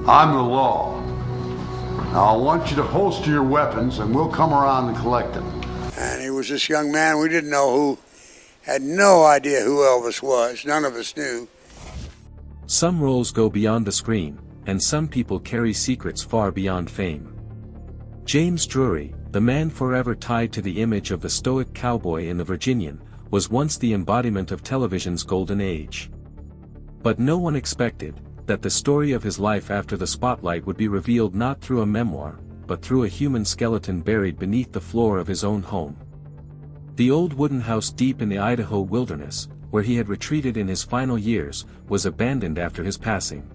I'm the law. Now I want you to holster your weapons and we'll come around and collect them. And he was this young man we didn't know who, had no idea who Elvis was. None of us knew. Some roles go beyond the screen, and some people carry secrets far beyond fame. James Drury, the man forever tied to the image of the stoic cowboy in the Virginian, was once the embodiment of television's golden age. But no one expected that the story of his life after the spotlight would be revealed not through a memoir, but through a human skeleton buried beneath the floor of his own home. The old wooden house deep in the Idaho wilderness, where he had retreated in his final years, was abandoned after his passing.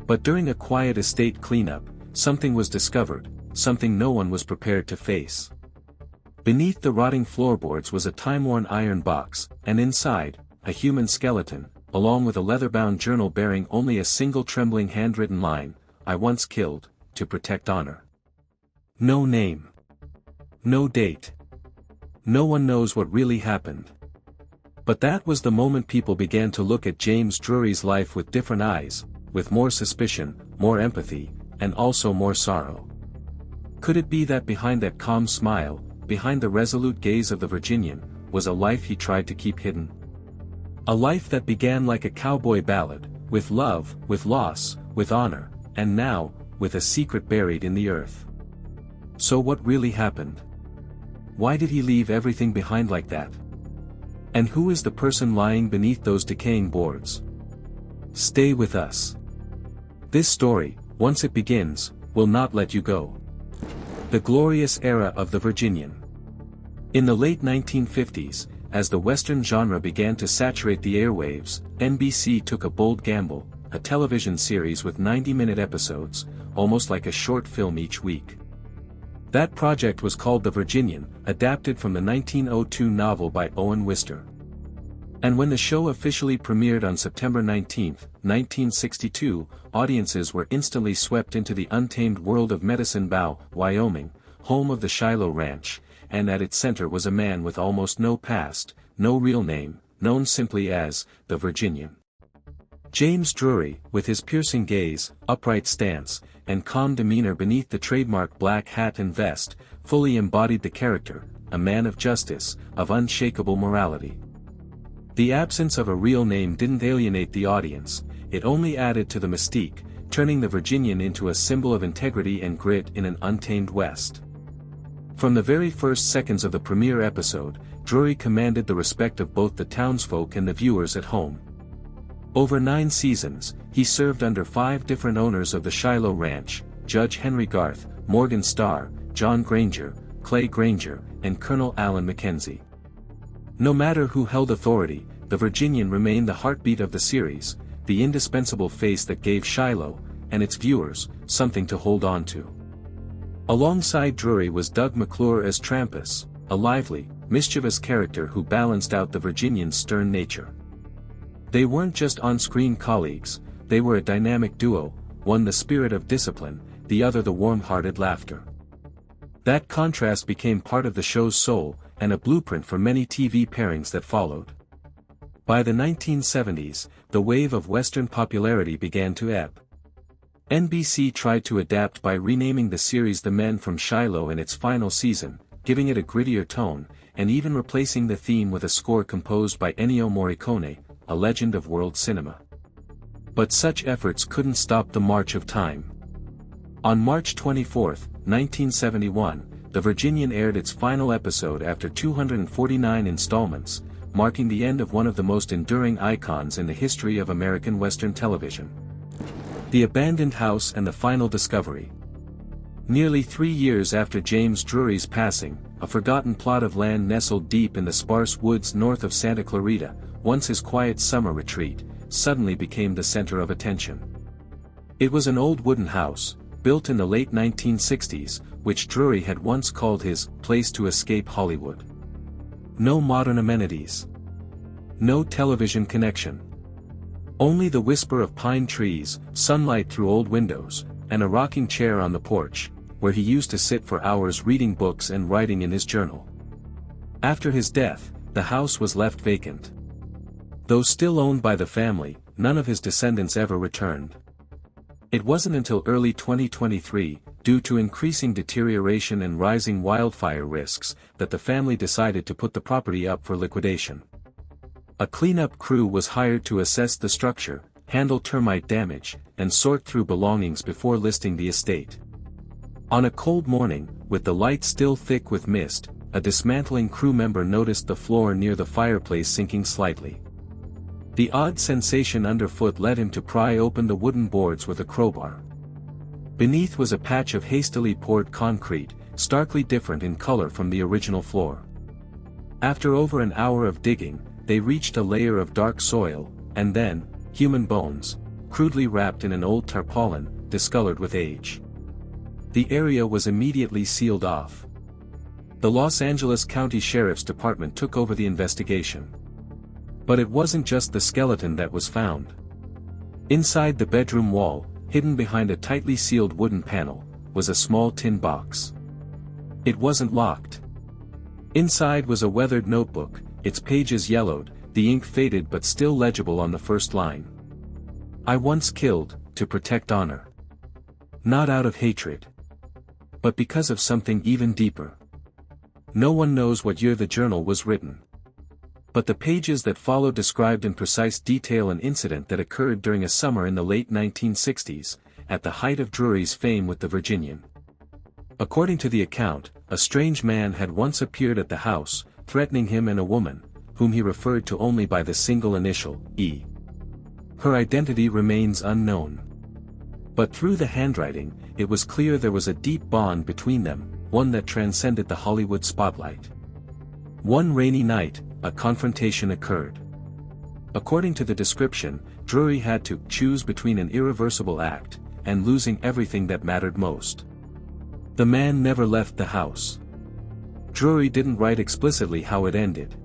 But during a quiet estate cleanup, something was discovered, something no one was prepared to face. Beneath the rotting floorboards was a time-worn iron box, and inside, a human skeleton, along with a leather-bound journal bearing only a single trembling handwritten line, "I once killed, to protect honor." No name. No date. No one knows what really happened. But that was the moment people began to look at James Drury's life with different eyes, with more suspicion, more empathy, and also more sorrow. Could it be that behind that calm smile, behind the resolute gaze of the Virginian, was a life he tried to keep hidden? A life that began like a cowboy ballad, with love, with loss, with honor, and now, with a secret buried in the earth. So what really happened? Why did he leave everything behind like that? And who is the person lying beneath those decaying boards? Stay with us. This story, once it begins, will not let you go. The glorious era of the Virginian. In the late 1950s, as the Western genre began to saturate the airwaves, NBC took a bold gamble, a television series with 90-minute episodes, almost like a short film each week. That project was called The Virginian, adapted from the 1902 novel by Owen Wister. And when the show officially premiered on September 19, 1962, audiences were instantly swept into the untamed world of Medicine Bow, Wyoming, home of the Shiloh Ranch, and at its center was a man with almost no past, no real name, known simply as the Virginian. James Drury, with his piercing gaze, upright stance, and calm demeanor beneath the trademark black hat and vest, fully embodied the character, a man of justice, of unshakable morality. The absence of a real name didn't alienate the audience, it only added to the mystique, turning the Virginian into a symbol of integrity and grit in an untamed West. From the very first seconds of the premiere episode, Drury commanded the respect of both the townsfolk and the viewers at home. Over 9 seasons, he served under 5 different owners of the Shiloh Ranch, Judge Henry Garth, Morgan Starr, John Granger, Clay Granger, and Colonel Allen Mackenzie. No matter who held authority, the Virginian remained the heartbeat of the series, the indispensable face that gave Shiloh, and its viewers, something to hold on to. Alongside Drury was Doug McClure as Trampas, a lively, mischievous character who balanced out the Virginian's stern nature. They weren't just on-screen colleagues, they were a dynamic duo, one the spirit of discipline, the other the warm-hearted laughter. That contrast became part of the show's soul, and a blueprint for many TV pairings that followed. By the 1970s, the wave of Western popularity began to ebb. NBC tried to adapt by renaming the series The Men from Shiloh in its final season, giving it a grittier tone, and even replacing the theme with a score composed by Ennio Morricone, a legend of world cinema. But such efforts couldn't stop the march of time. On March 24, 1971, The Virginian aired its final episode after 249 installments, marking the end of one of the most enduring icons in the history of American Western television. The Abandoned House and the Final Discovery. Nearly 3 years after James Drury's passing, a forgotten plot of land nestled deep in the sparse woods north of Santa Clarita, once his quiet summer retreat, suddenly became the center of attention. It was an old wooden house, built in the late 1960s, which Drury had once called his place to escape Hollywood. No modern amenities. No television connection. Only the whisper of pine trees, sunlight through old windows, and a rocking chair on the porch, where he used to sit for hours reading books and writing in his journal. After his death, the house was left vacant. Though still owned by the family, none of his descendants ever returned. It wasn't until early 2023, due to increasing deterioration and rising wildfire risks, that the family decided to put the property up for liquidation. A cleanup crew was hired to assess the structure, handle termite damage, and sort through belongings before listing the estate. On a cold morning, with the light still thick with mist, a dismantling crew member noticed the floor near the fireplace sinking slightly. The odd sensation underfoot led him to pry open the wooden boards with a crowbar. Beneath was a patch of hastily poured concrete, starkly different in color from the original floor. After over an hour of digging, they reached a layer of dark soil, and then, human bones, crudely wrapped in an old tarpaulin, discolored with age. The area was immediately sealed off. The Los Angeles County Sheriff's Department took over the investigation. But it wasn't just the skeleton that was found. Inside the bedroom wall, hidden behind a tightly sealed wooden panel, was a small tin box. It wasn't locked. Inside was a weathered notebook, its pages yellowed, the ink faded but still legible on the first line. "I once killed, to protect honor. Not out of hatred. But because of something even deeper." No one knows what year the journal was written. But the pages that follow described in precise detail an incident that occurred during a summer in the late 1960s, at the height of Drury's fame with the Virginian. According to the account, a strange man had once appeared at the house, threatening him and a woman, whom he referred to only by the single initial, E. Her identity remains unknown. But through the handwriting, it was clear there was a deep bond between them, one that transcended the Hollywood spotlight. One rainy night, a confrontation occurred. According to the description, Drury had to choose between an irreversible act, and losing everything that mattered most. The man never left the house. Drury didn't write explicitly how it ended.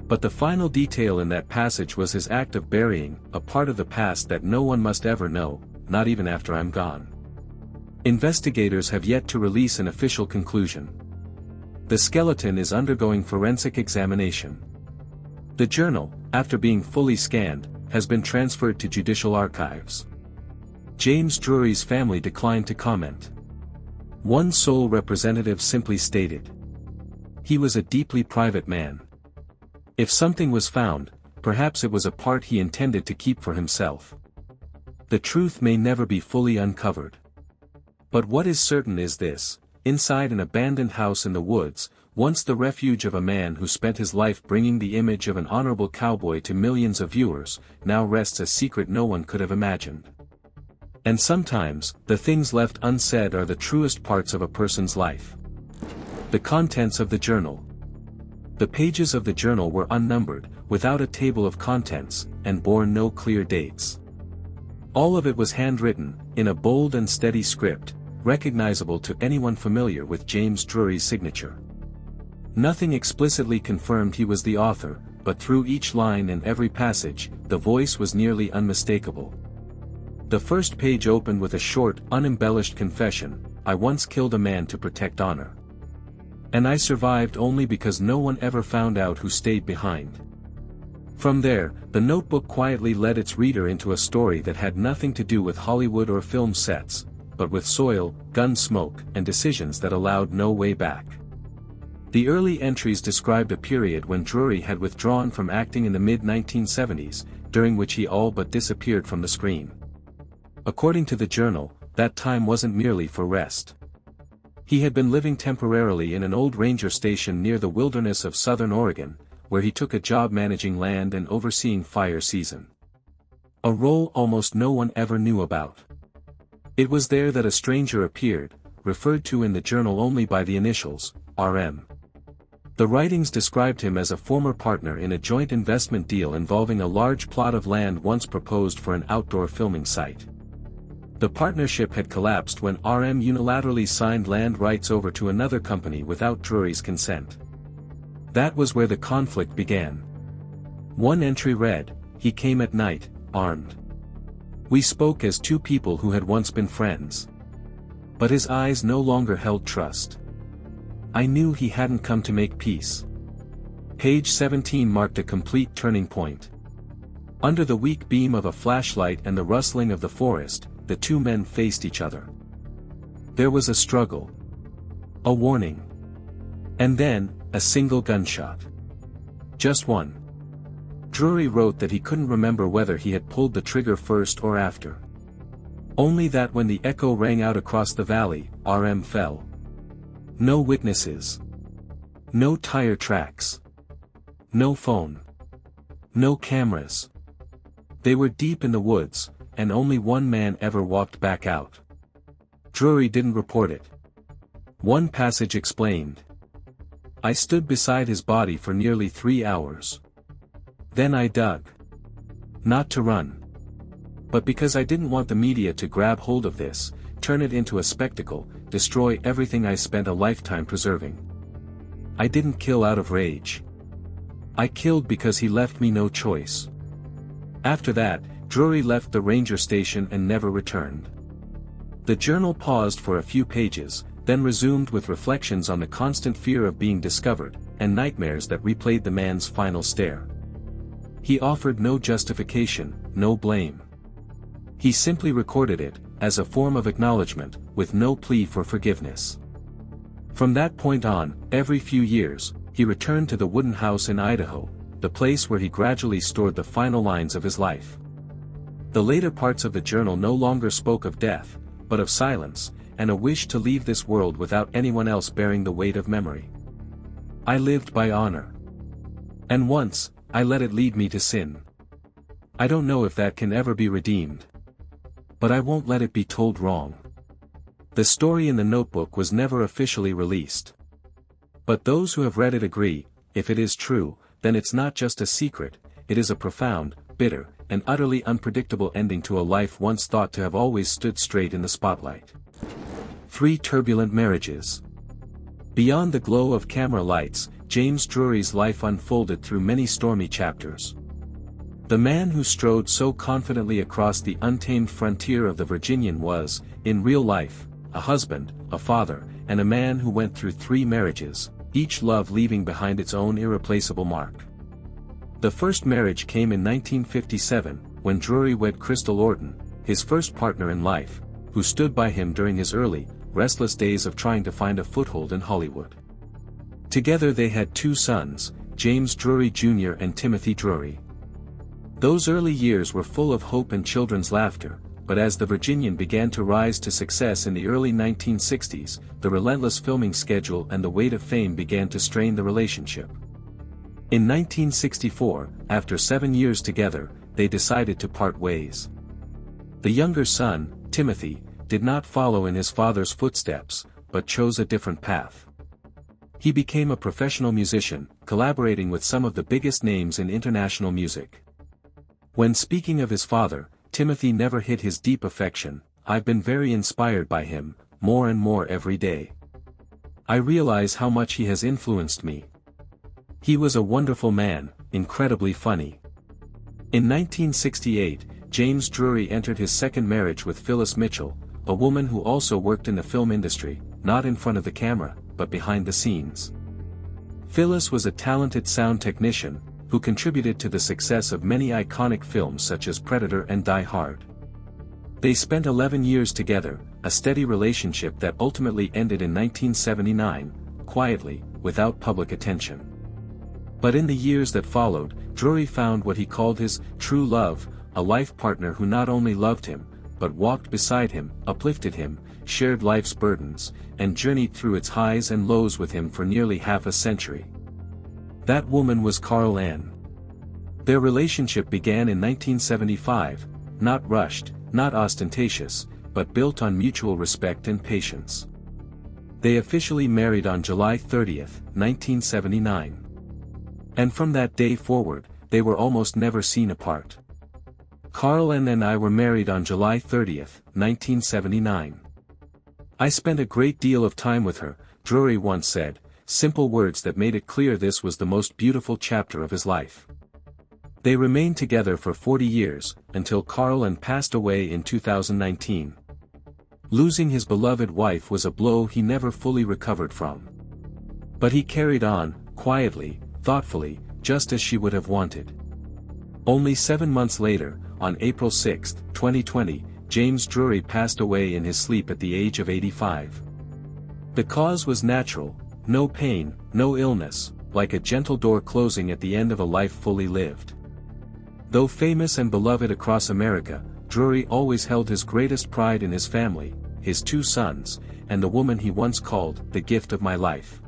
But the final detail in that passage was his act of burying a part of the past that no one must ever know, not even after I'm gone. Investigators have yet to release an official conclusion. The skeleton is undergoing forensic examination. The journal, after being fully scanned, has been transferred to judicial archives. James Drury's family declined to comment. One sole representative simply stated, "He was a deeply private man. If something was found, perhaps it was a part he intended to keep for himself. The truth may never be fully uncovered. But what is certain is this: inside an abandoned house in the woods, once the refuge of a man who spent his life bringing the image of an honorable cowboy to millions of viewers, now rests a secret no one could have imagined." And sometimes, the things left unsaid are the truest parts of a person's life. The contents of the journal. The pages of the journal were unnumbered, without a table of contents, and bore no clear dates. All of it was handwritten, in a bold and steady script, recognizable to anyone familiar with James Drury's signature. Nothing explicitly confirmed he was the author, but through each line and every passage, the voice was nearly unmistakable. The first page opened with a short, unembellished confession: "I once killed a man to protect honor. And I survived only because no one ever found out who stayed behind." From there, the notebook quietly led its reader into a story that had nothing to do with Hollywood or film sets, but with soil, gun smoke, and decisions that allowed no way back. The early entries described a period when Drury had withdrawn from acting in the mid-1970s, during which he all but disappeared from the screen. According to the journal, that time wasn't merely for rest. He had been living temporarily in an old ranger station near the wilderness of southern Oregon, where he took a job managing land and overseeing fire season. A role almost no one ever knew about. It was there that a stranger appeared, referred to in the journal only by the initials, RM. The writings described him as a former partner in a joint investment deal involving a large plot of land once proposed for an outdoor filming site. The partnership had collapsed when RM unilaterally signed land rights over to another company without Drury's consent. That was where the conflict began. One entry read, "He came at night, armed. We spoke as two people who had once been friends. But his eyes no longer held trust. I knew he hadn't come to make peace." Page 17 marked a complete turning point. Under the weak beam of a flashlight and the rustling of the forest, the two men faced each other. There was a struggle. A warning. And then, a single gunshot. Just one. Drury wrote that he couldn't remember whether he had pulled the trigger first or after. Only that when the echo rang out across the valley, RM fell. No witnesses. No tire tracks. No phone. No cameras. They were deep in the woods, and only one man ever walked back out. Drury didn't report it. One passage explained. I stood beside his body for nearly 3 hours. Then I dug. Not to run. But because I didn't want the media to grab hold of this, turn it into a spectacle, destroy everything I spent a lifetime preserving. I didn't kill out of rage. I killed because he left me no choice. After that, Drury left the ranger station and never returned. The journal paused for a few pages, then resumed with reflections on the constant fear of being discovered, and nightmares that replayed the man's final stare. He offered no justification, no blame. He simply recorded it, as a form of acknowledgement, with no plea for forgiveness. From that point on, every few years, he returned to the wooden house in Idaho, the place where he gradually stored the final lines of his life. The later parts of the journal no longer spoke of death, but of silence, and a wish to leave this world without anyone else bearing the weight of memory. I lived by honor. And once, I let it lead me to sin. I don't know if that can ever be redeemed. But I won't let it be told wrong. The story in the notebook was never officially released. But those who have read it agree, if it is true, then it's not just a secret, it is a profound, bitter, and utterly unpredictable ending to a life once thought to have always stood straight in the spotlight. 3 turbulent marriages. Beyond the glow of camera lights, James Drury's life unfolded through many stormy chapters. The man who strode so confidently across the untamed frontier of the Virginian was, in real life, a husband, a father, and a man who went through 3 marriages, each love leaving behind its own irreplaceable mark. The first marriage came in 1957, when Drury wed Crystal Orton, his first partner in life, who stood by him during his early, restless days of trying to find a foothold in Hollywood. Together they had 2 sons, James Drury Jr. and Timothy Drury. Those early years were full of hope and children's laughter, but as the Virginian began to rise to success in the early 1960s, the relentless filming schedule and the weight of fame began to strain the relationship. In 1964, after 7 years together, they decided to part ways. The younger son, Timothy, did not follow in his father's footsteps, but chose a different path. He became a professional musician, collaborating with some of the biggest names in international music. When speaking of his father, Timothy never hid his deep affection. I've been very inspired by him, more and more every day. I realize how much he has influenced me. He was a wonderful man, incredibly funny. In 1968, James Drury entered his second marriage with Phyllis Mitchell, a woman who also worked in the film industry, not in front of the camera, but behind the scenes. Phyllis was a talented sound technician, who contributed to the success of many iconic films such as Predator and Die Hard. They spent 11 years together, a steady relationship that ultimately ended in 1979, quietly, without public attention. But in the years that followed, Drury found what he called his true love, a life partner who not only loved him, but walked beside him, uplifted him, shared life's burdens, and journeyed through its highs and lows with him for nearly half a century. That woman was Carl Ann. Their relationship began in 1975, not rushed, not ostentatious, but built on mutual respect and patience. They officially married on July 30, 1979. And from that day forward, they were almost never seen apart. Carl Ann and I were married on July 30, 1979. I spent a great deal of time with her, Drury once said, simple words that made it clear this was the most beautiful chapter of his life. They remained together for 40 years, until Carl Ann passed away in 2019. Losing his beloved wife was a blow he never fully recovered from. But he carried on, quietly, thoughtfully, just as she would have wanted. Only 7 months later, on April 6, 2020, James Drury passed away in his sleep at the age of 85. The cause was natural, no pain, no illness, like a gentle door closing at the end of a life fully lived. Though famous and beloved across America, Drury always held his greatest pride in his family, his 2 sons, and the woman he once called the gift of my life.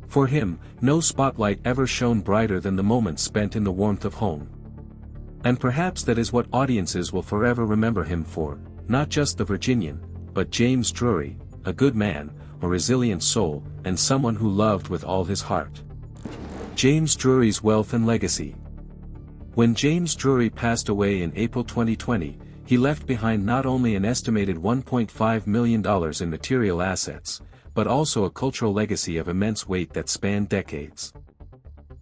For him, no spotlight ever shone brighter than the moments spent in the warmth of home. And perhaps that is what audiences will forever remember him for, not just the Virginian, but James Drury, a good man, a resilient soul, and someone who loved with all his heart. James Drury's wealth and legacy. When James Drury passed away in April 2020, he left behind not only an estimated $1.5 million in material assets, but also a cultural legacy of immense weight that spanned decades.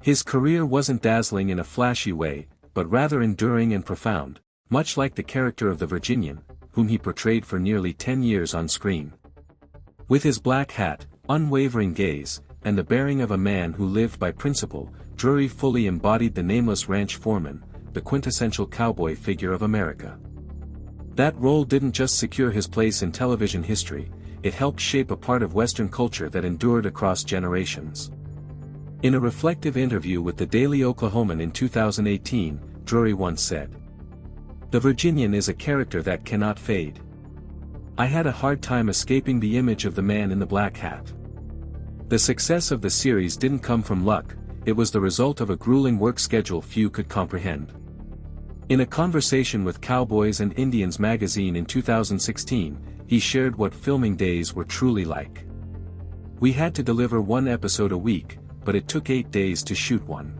His career wasn't dazzling in a flashy way, but rather enduring and profound, much like the character of the Virginian, whom he portrayed for nearly 10 years on screen. With his black hat, unwavering gaze, and the bearing of a man who lived by principle, Drury fully embodied the nameless ranch foreman, the quintessential cowboy figure of America. That role didn't just secure his place in television history, it helped shape a part of Western culture that endured across generations. In a reflective interview with the Daily Oklahoman in 2018, Drury once said, "The Virginian is a character that cannot fade. I had a hard time escaping the image of the man in the black hat. The success of the series didn't come from luck, it was the result of a grueling work schedule few could comprehend." In a conversation with Cowboys and Indians magazine in 2016, he shared what filming days were truly like. "We had to deliver 1 episode a week, but it took 8 days to shoot one.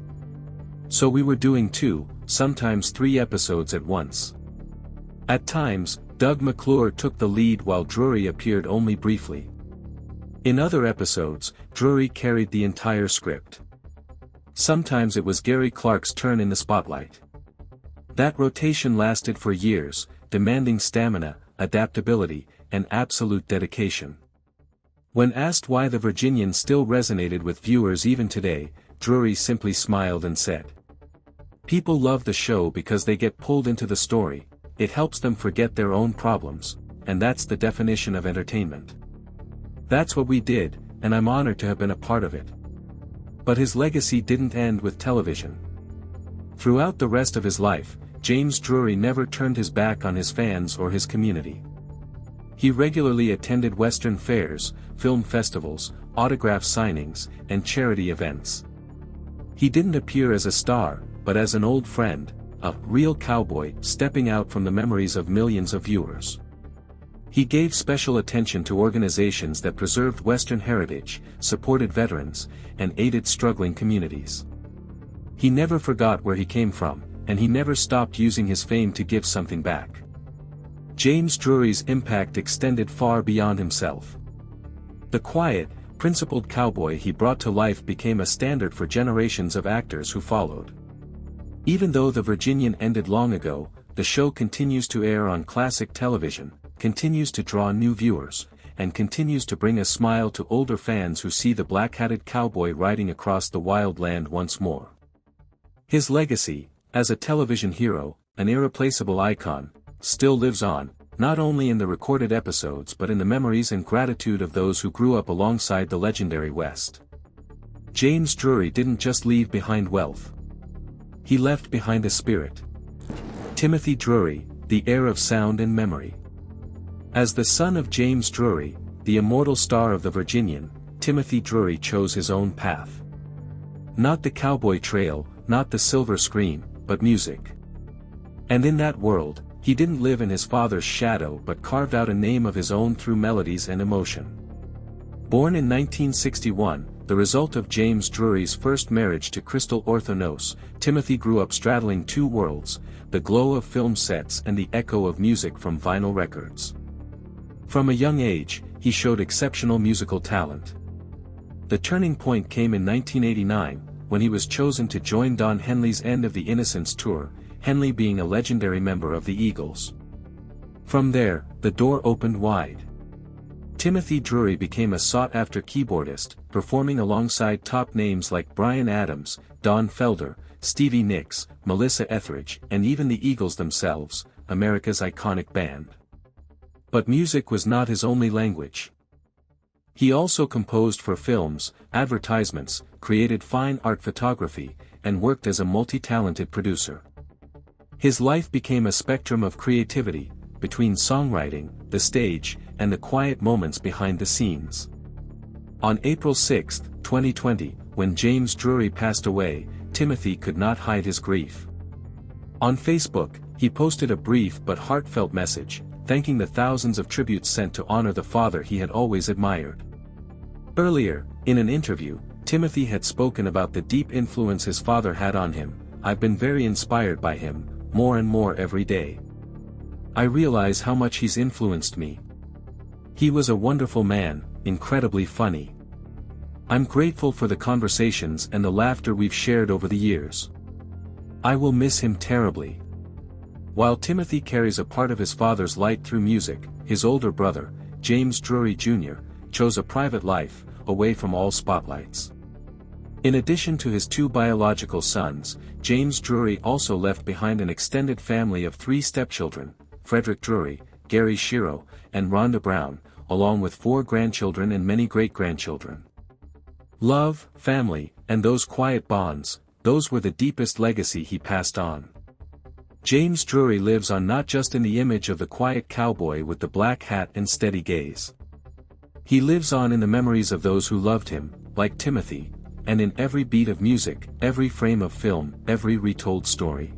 So we were doing 2, sometimes 3 episodes at once. At times, Doug McClure took the lead while Drury appeared only briefly. In other episodes, Drury carried the entire script. Sometimes it was Gary Clark's turn in the spotlight. That rotation lasted for years, demanding stamina, adaptability, and absolute dedication." When asked why the Virginian still resonated with viewers even today, Drury simply smiled and said, "People love the show because they get pulled into the story, it helps them forget their own problems, and that's the definition of entertainment. That's what we did, and I'm honored to have been a part of it." But his legacy didn't end with television. Throughout the rest of his life, James Drury never turned his back on his fans or his community. He regularly attended Western fairs, film festivals, autograph signings, and charity events. He didn't appear as a star, but as an old friend, a real cowboy stepping out from the memories of millions of viewers. He gave special attention to organizations that preserved Western heritage, supported veterans, and aided struggling communities. He never forgot where he came from, and he never stopped using his fame to give something back. James Drury's impact extended far beyond himself. The quiet, principled cowboy he brought to life became a standard for generations of actors who followed. Even though The Virginian ended long ago, the show continues to air on classic television, continues to draw new viewers, and continues to bring a smile to older fans who see the black-hatted cowboy riding across the wild land once more. His legacy, as a television hero, an irreplaceable icon, still lives on, not only in the recorded episodes but in the memories and gratitude of those who grew up alongside the legendary West. James Drury didn't just leave behind wealth. He left behind a spirit. Timothy Drury, the heir of sound and memory. As the son of James Drury, the immortal star of the Virginian, Timothy Drury chose his own path. Not the cowboy trail, not the silver screen, but music. And in that world, he didn't live in his father's shadow but carved out a name of his own through melodies and emotion. Born in 1961, the result of James Drury's first marriage to Crystal Orthonos, Timothy grew up straddling 2 worlds, the glow of film sets and the echo of music from vinyl records. From a young age, he showed exceptional musical talent. The turning point came in 1989, when he was chosen to join Don Henley's End of the Innocents tour, Henley being a legendary member of the Eagles. From there, the door opened wide. Timothy Drury became a sought-after keyboardist, performing alongside top names like Bryan Adams, Don Felder, Stevie Nicks, Melissa Etheridge, and even the Eagles themselves, America's iconic band. But music was not his only language. He also composed for films, advertisements, created fine art photography, and worked as a multi-talented producer. His life became a spectrum of creativity, between songwriting, the stage, and the quiet moments behind the scenes. On April 6, 2020, when James Drury passed away, Timothy could not hide his grief. On Facebook, he posted a brief but heartfelt message, thanking the thousands of tributes sent to honor the father he had always admired. Earlier, in an interview, Timothy had spoken about the deep influence his father had on him. "I've been very inspired by him, more and more every day. I realize how much he's influenced me. He was a wonderful man, incredibly funny. I'm grateful for the conversations and the laughter we've shared over the years. I will miss him terribly." While Timothy carries a part of his father's light through music, his older brother, James Drury Jr., chose a private life, away from all spotlights. In addition to his 2 biological sons, James Drury also left behind an extended family of 3 stepchildren, Frederick Drury, Gary Shiro, and Rhonda Brown, along with 4 grandchildren and many great-grandchildren. Love, family, and those quiet bonds, those were the deepest legacy he passed on. James Drury lives on not just in the image of the quiet cowboy with the black hat and steady gaze. He lives on in the memories of those who loved him, like Timothy, and in every beat of music, every frame of film, every retold story.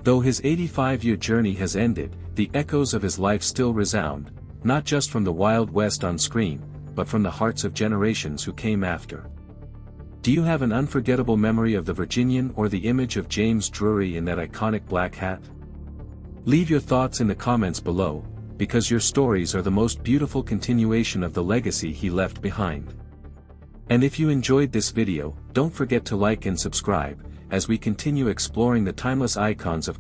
Though his 85-year journey has ended, the echoes of his life still resound, not just from the Wild West on screen, but from the hearts of generations who came after. Do you have an unforgettable memory of the Virginian or the image of James Drury in that iconic black hat? Leave your thoughts in the comments below, because your stories are the most beautiful continuation of the legacy he left behind. And if you enjoyed this video, don't forget to like and subscribe, as we continue exploring the timeless icons of